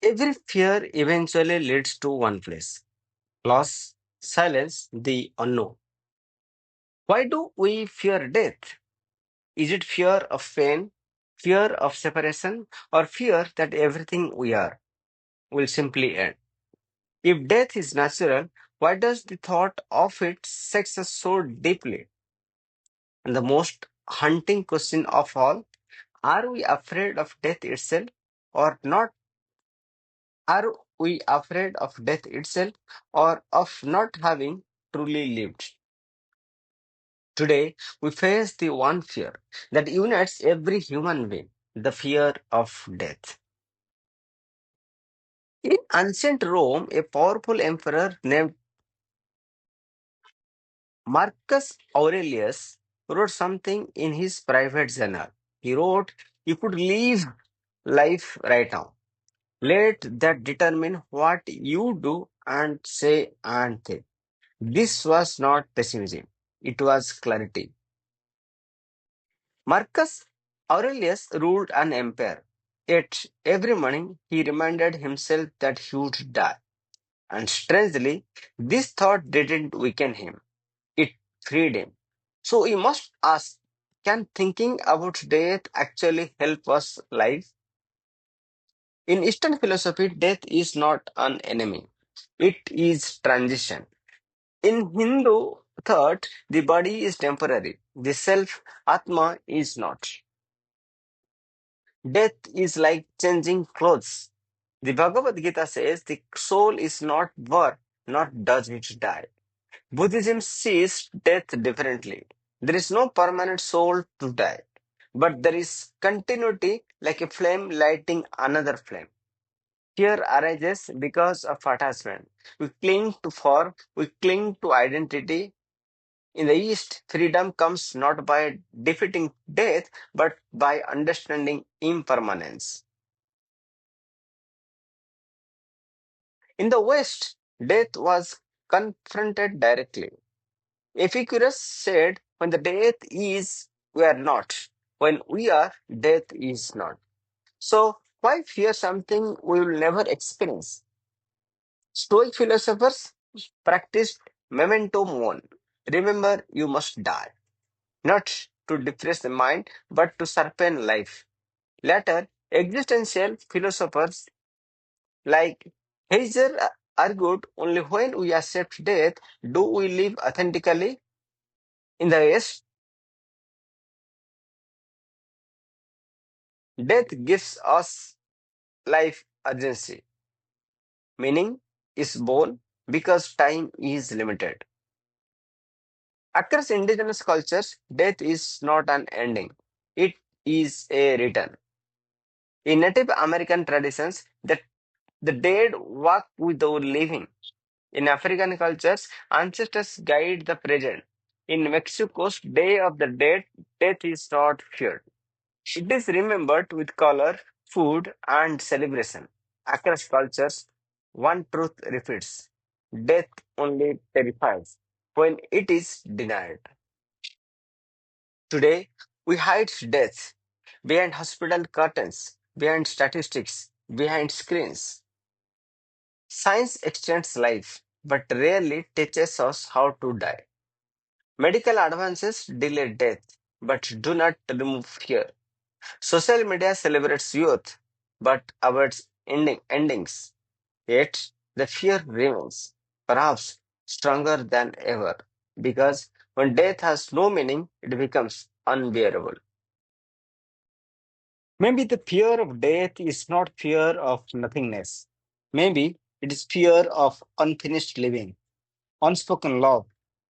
Every fear eventually leads to one place: loss, silence, the unknown. Why do we fear death? Is it fear of pain, fear of separation, or fear that everything we are will simply end? If death is natural, why does the thought of it sex us so deeply? And the most haunting question of all: are we afraid of death itself or not? Are we afraid of death itself or of not having truly lived? Today, we face the one fear that unites every human being: the fear of death. In ancient Rome, a powerful emperor named Marcus Aurelius wrote something in his private journal. He wrote, "You could live life right now. Let that determine what you do and say and think." This was not pessimism, it was clarity. Marcus Aurelius ruled an empire. Yet every morning he reminded himself that he would die. And strangely, this thought didn't weaken him, it freed him. So we must ask, can thinking about death actually help us live? In Eastern philosophy, death is not an enemy, it is transition. In Hindu thought, the body is temporary, the self, Atma, is not. Death is like changing clothes. The Bhagavad Gita says the soul is not born, not does it die. Buddhism sees death differently. There is no permanent soul to die, but there is continuity like a flame lighting another flame. Fear arises because of attachment. We cling to identity. In the East, freedom comes not by defeating death, but by understanding impermanence. In the West, death was confronted directly. Epicurus said, when the death is, we are not. When we are, death is not. So, why fear something we will never experience? Stoic philosophers practiced memento mori. Remember, you must die. Not to depress the mind, but to sharpen life. Later, existential philosophers like Heiser argued, only when we accept death do we live authentically. In the West, death gives us life urgency. Meaning is born because time is limited. Across indigenous cultures, death is not an ending, it is a return. In Native American traditions, the dead walk with the living. In African cultures, ancestors guide the present. In Mexico's Day of the Dead, death is not feared. It is remembered with color, food, and celebration. Across cultures, one truth repeats: death only terrifies when it is denied. Today, we hide death behind hospital curtains, behind statistics, behind screens. Science extends life, but rarely teaches us how to die. Medical advances delay death, but do not remove fear. Social media celebrates youth, but avoids endings. Yet, the fear remains, perhaps stronger than ever, because when death has no meaning, it becomes unbearable. Maybe the fear of death is not fear of nothingness. Maybe it is fear of unfinished living, unspoken love,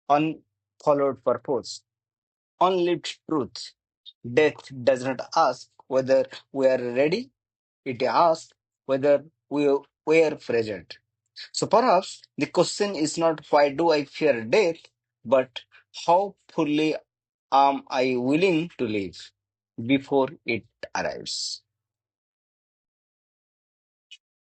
unfollowed purpose, unlived truth. Death does not ask whether we are ready, it asks whether we are present. So perhaps the question is not why do I fear death, but how fully am I willing to live before it arrives?